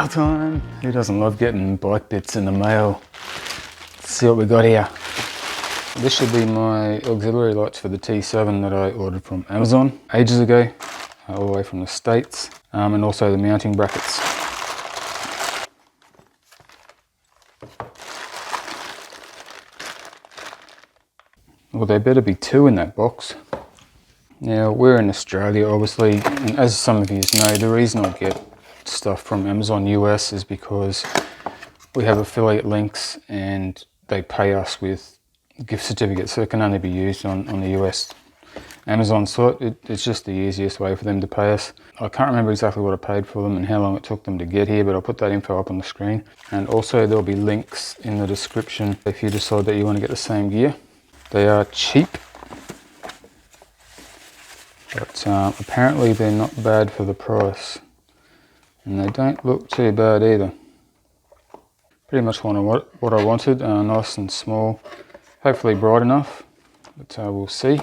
mail time. Who doesn't love getting bike bits in the mail? Let's see what we got here. This should be my auxiliary lights for the T7 that I ordered from Amazon ages ago, all the way from the States, and also the mounting brackets. Well, there better be 2 in that box. Now, we're in Australia, obviously, and as some of you know, the reason I get stuff from Amazon US is because we have affiliate links and they pay us with gift certificates, so it can only be used on the US Amazon site. It's just the easiest way for them to pay us. I can't remember exactly what I paid for them and how long it took them to get here, but I'll put that info up on the screen. And also there'll be links in the description if you decide that you want to get the same gear. They are cheap, but apparently they're not bad for the price. And they don't look too bad either. Pretty much what I wanted, nice and small, hopefully bright enough, but we'll see.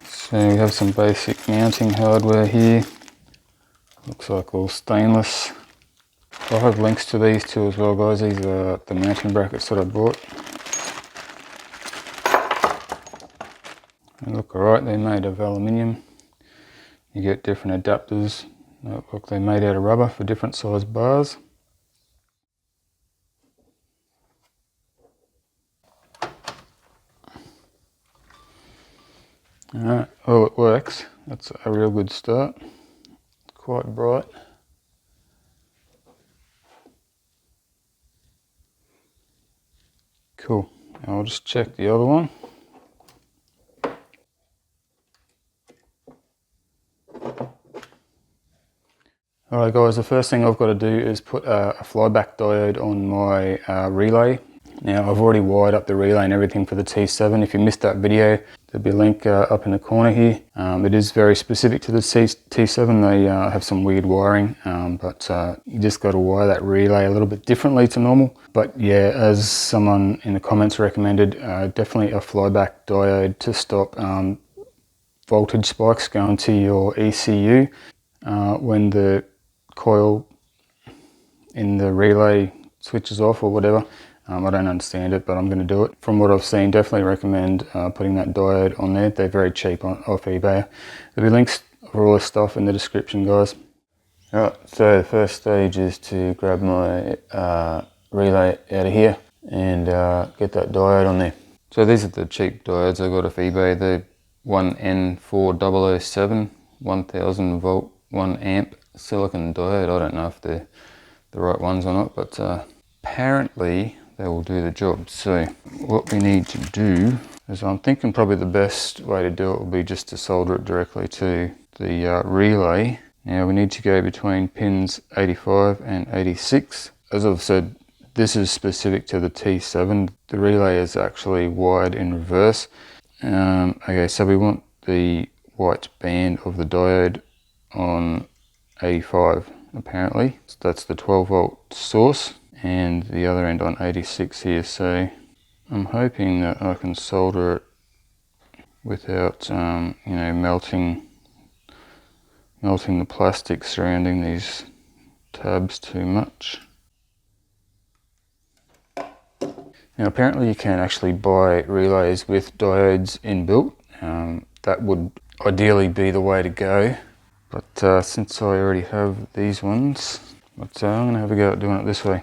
So we have some basic mounting hardware here. Looks like all stainless. I'll have links to these two as well, guys. These are the mounting brackets that I bought. They look alright, they're made of aluminium. You get different adapters. Look, they're made out of rubber for different size bars. Alright, well, it works. That's a real good start. Quite bright. Cool. I'll just check the other one. Alright guys, the first thing I've got to do is put a flyback diode on my relay. Now I've already wired up the relay and everything for the T7. If you missed that video, there'll be a link up in the corner here. It is very specific to the T7. They have some weird wiring, but you just got to wire that relay a little bit differently to normal. But yeah, as someone in the comments recommended, definitely a flyback diode to stop voltage spikes going to your ECU when the coil in the relay switches off or whatever. I don't understand it, but I'm going to do it. From what I've seen, definitely recommend putting that diode on there. They're very cheap off eBay. There'll be links for all this stuff in the description, guys. Alright, so the first stage is to grab my relay out of here and get that diode on there. So these are the cheap diodes I got off eBay. They're 1N4007, 1000 volt, 1 amp silicon diode. I don't know if they're the right ones or not, but apparently they will do the job. So what we need to do is, I'm thinking probably the best way to do it will be just to solder it directly to the relay. Now we need to go between pins 85 and 86. As I've said, this is specific to the T7. The relay is actually wired in reverse. Okay, so we want the white band of the diode on 85 apparently. So that's the 12 volt source, and the other end on 86 here. So I'm hoping that I can solder it without you know, melting the plastic surrounding these tabs too much. Now apparently you can actually buy relays with diodes inbuilt. That would ideally be the way to go, but since I already have these ones, I'm going to have a go at doing it this way.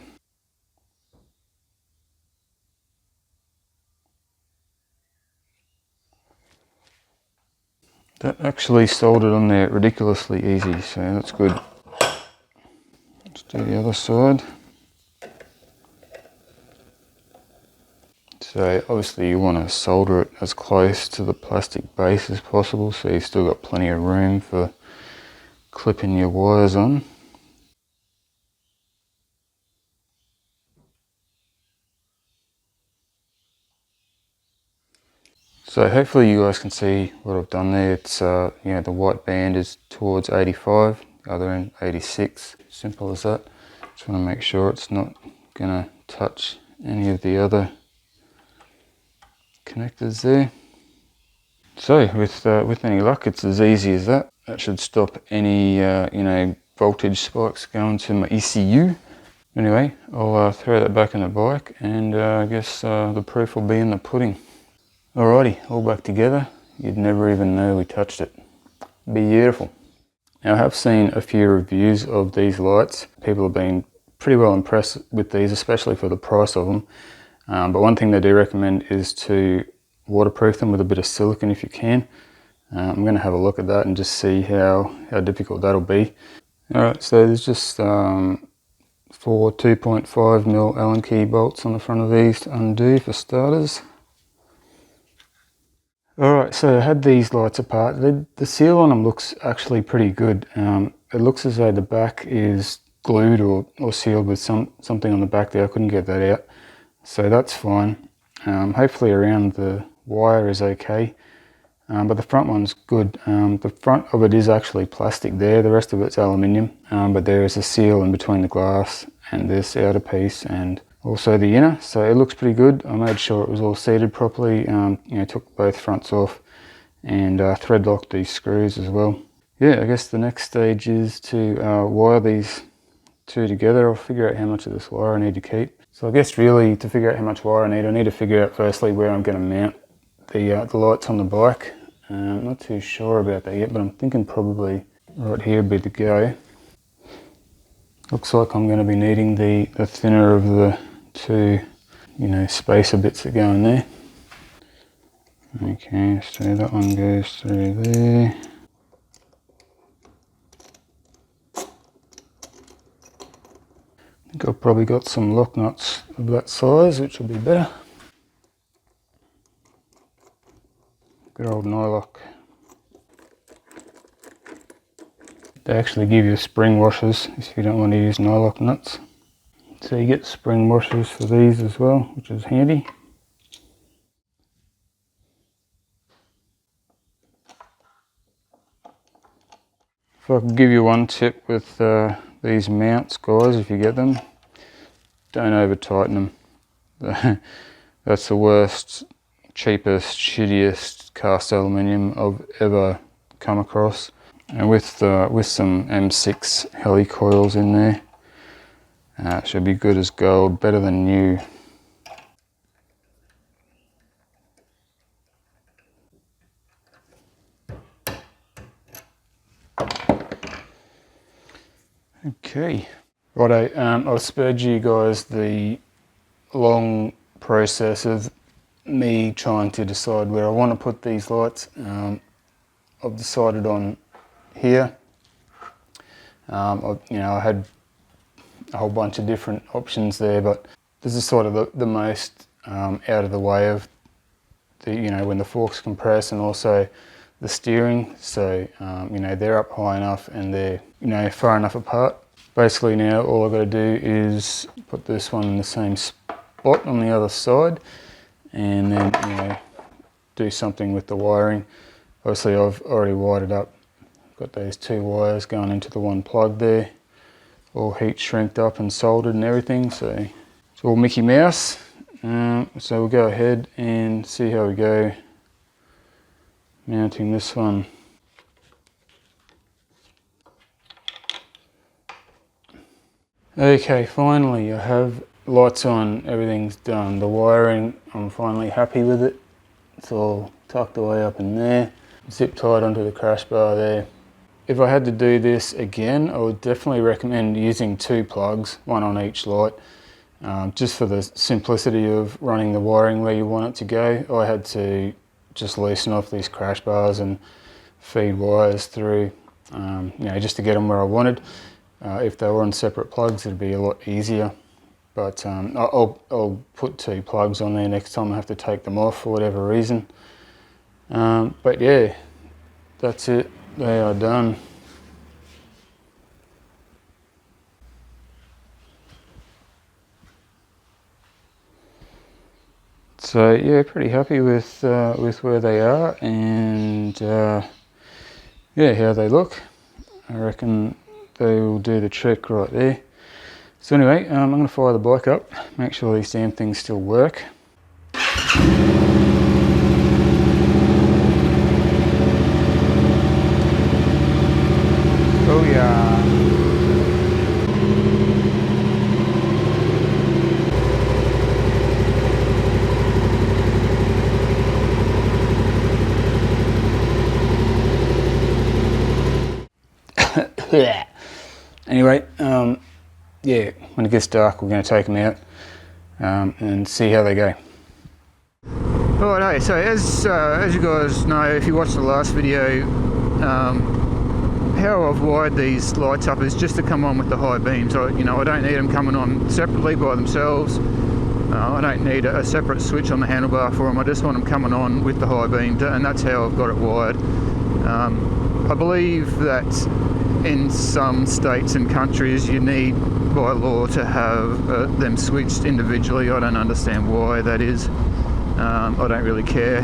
That actually soldered on there ridiculously easy, so that's good. Let's do the other side. So obviously you want to solder it as close to the plastic base as possible, so you've still got plenty of room for clipping your wires on. So hopefully you guys can see what I've done there. It's you know, the white band is towards 85, the other end 86. Simple as that. Just want to make sure it's not going to touch any of the other connectors there. So with any luck, it's as easy as that. That should stop any you know, voltage spikes going to my ECU. Anyway, I'll throw that back in the bike, and I guess the proof will be in the pudding. Alrighty, all back together. You'd never even know we touched it. Beautiful. Now I have seen a few reviews of these lights. People have been pretty well impressed with these, especially for the price of them. But one thing they do recommend is to waterproof them with a bit of silicone if you can. I'm going to have a look at that and just see how difficult that'll be. Alright, so there's just 4 2.5mm Allen key bolts on the front of these to undo for starters. Alright, so I had these lights apart. The seal on them looks actually pretty good. It looks as though the back is glued or sealed with something on the back there. I couldn't get that out, so that's fine. Hopefully around the wire is okay, but the front one's good. The front of it is actually plastic there, the rest of it's aluminium, but there is a seal in between the glass and this outer piece and also the inner, so it looks pretty good. I made sure it was all seated properly, took both fronts off and thread locked these screws as well. Yeah, I guess the next stage is to wire these two together. I'll figure out how much of this wire I need to keep. So I guess really to figure out how much wire I need to figure out firstly where I'm going to mount the lights on the bike. I'm not too sure about that yet, but I'm thinking probably right here would be the go. Looks like I'm going to be needing the thinner of the two, spacer bits that go in there. Okay, so that one goes through there. I think I've probably got some lock nuts of that size, which will be better. Good old nylock. They actually give you spring washers if you don't want to use nylock nuts. So you get spring washers for these as well, which is handy. If I could give you one tip with these mounts, guys, if you get them, don't over tighten them. That's the worst, cheapest, shittiest cast aluminium I've ever come across. And with some M6 helicoils in there, it should be good as gold, better than new. Okay, righto, I've spared you guys the long process of me trying to decide where I want to put these lights. I've decided on here. I had a whole bunch of different options there, but this is sort of the most out of the way of when the forks compress, and also the steering. So they're up high enough and they're far enough apart. Basically now all I've got to do is put this one in the same spot on the other side, and then do something with the wiring. Obviously I've already wired it up. Got those two wires going into the one plug there, all heat shrinked up and soldered and everything, so it's all Mickey Mouse. So we'll go ahead and see how we go mounting this one. Okay, finally I have lights on, everything's done. The wiring, I'm finally happy with it. It's all tucked away up in there, zip tied onto the crash bar there. If I had to do this again, I would definitely recommend using two plugs, one on each light, just for the simplicity of running the wiring where you want it to go. I had to just loosen off these crash bars and feed wires through, just to get them where I wanted. If they were on separate plugs, it'd be a lot easier. But I'll put two plugs on there next time I have to take them off for whatever reason. But yeah, that's it. They are done. So yeah, pretty happy with where they are, and yeah, how they look. I reckon they will do the trick right there. So anyway, I'm going to fire the bike up, make sure these damn things still work. Oh yeah. Anyway, yeah, when it gets dark, we're going to take them out and see how they go. Alright, hey, so as you guys know, if you watched the last video, how I've wired these lights up is just to come on with the high beams. I don't need them coming on separately by themselves. I don't need a separate switch on the handlebar for them. I just want them coming on with the high beam, and that's how I've got it wired. I believe that in some states and countries you need by law to have them switched individually. I don't understand why that is. I don't really care.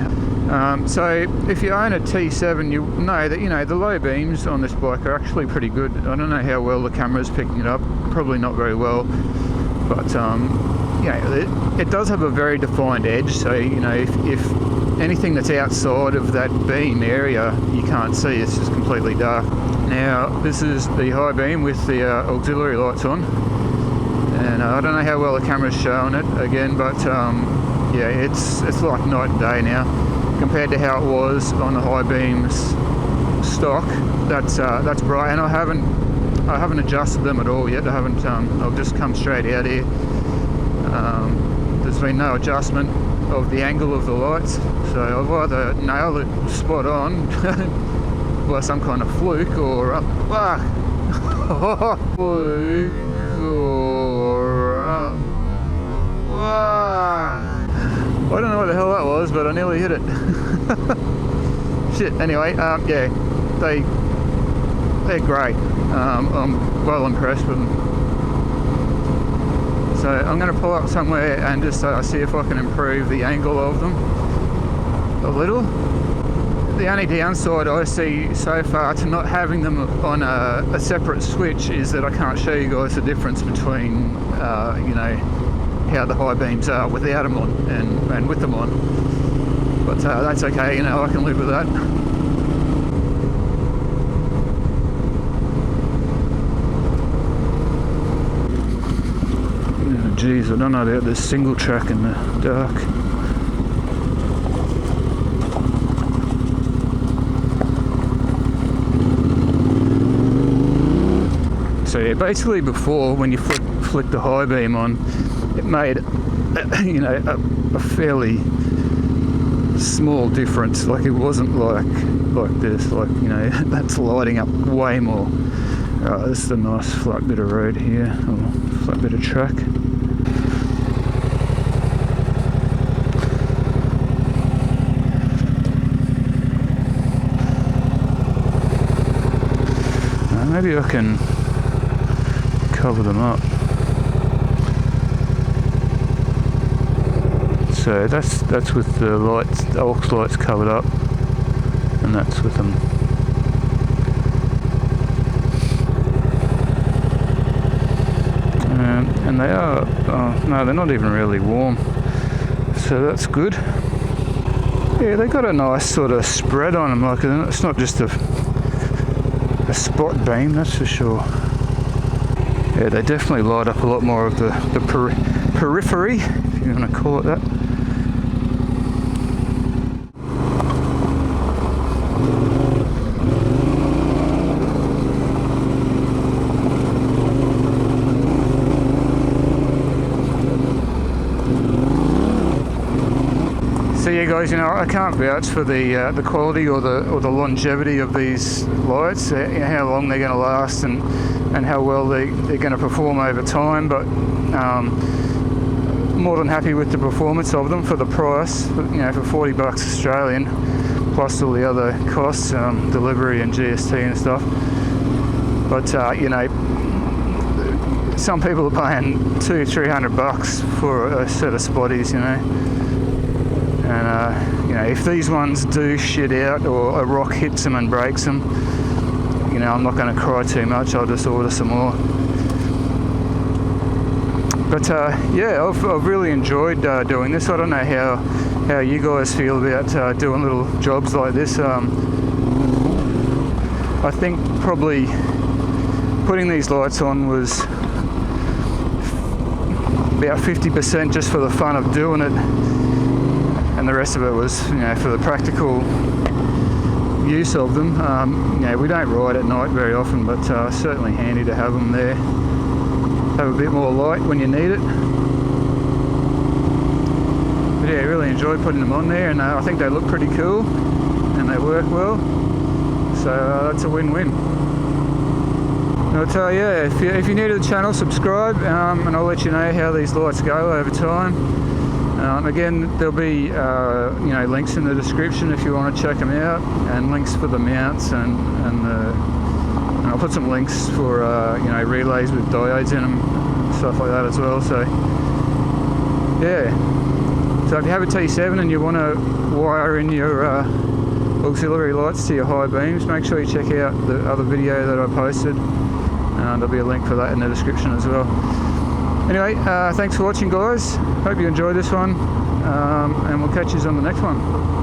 So if you own a T7, you know that the low beams on this bike are actually pretty good. I don't know how well the camera's picking it up, probably not very well, but it does have a very defined edge, so if anything that's outside of that beam area you can't see, it's just completely dark. Now this is the high beam with the auxiliary lights on, and I don't know how well the camera's showing it again, but yeah, it's like night and day now compared to how it was on the high beams stock. That's bright, and I haven't adjusted them at all yet. I've just come straight out here. There's been no adjustment of the angle of the lights, so I've either nailed it spot on by some kind of fluke, or fluke, or I don't know what the hell that was, but I nearly hit it. Shit. Anyway, yeah, they're great. I'm well impressed with them. So I'm going to pull up somewhere and just see if I can improve the angle of them a little. The only downside I see so far to not having them on a separate switch is that I can't show you guys the difference between how the high beams are without them on and with them on. But that's okay, I can live with that. Geez, I don't know about this single track in the dark. So yeah, basically before, when you flick the high beam on, it made a fairly small difference. Like, it wasn't like this, that's lighting up way more. Right, this is a nice flat bit of road here, or flat bit of track. Maybe I can cover them up. So that's with the lights, the aux lights covered up, and that's with them. And they are, no, they're not even really warm, so that's good. Yeah, they got a nice sort of spread on them, like it's not just a spot beam, that's for sure. Yeah, they definitely light up a lot more of the periphery, if you want to call it that. So yeah guys, I can't vouch for the quality or the longevity of these lights, how long they're going to last and how well they're going to perform over time, but more than happy with the performance of them for the price, for $40 Australian, plus all the other costs, delivery and GST and stuff. But some people are paying $200-300 for a set of spotties, And if these ones do shit out or a rock hits them and breaks them, I'm not going to cry too much. I'll just order some more. But yeah, I've really enjoyed doing this. I don't know how you guys feel about doing little jobs like this. I think probably putting these lights on was about 50% just for the fun of doing it, and the rest of it was for the practical use of them. You know, we don't ride at night very often, but certainly handy to have them there. Have a bit more light when you need it. But yeah, I really enjoy putting them on there, and I think they look pretty cool and they work well. So that's a win-win. I'll tell you, if you're new to the channel, subscribe, and I'll let you know how these lights go over time. Again, there'll be you know, links in the description if you want to check them out, and links for the mounts, and I'll put some links for you know, relays with diodes in them, stuff like that as well. So yeah, so if you have a T7 and you want to wire in your auxiliary lights to your high beams, make sure you check out the other video that I posted. There'll be a link for that in the description as well. Anyway, thanks for watching, guys. Hope you enjoyed this one, and we'll catch you on the next one.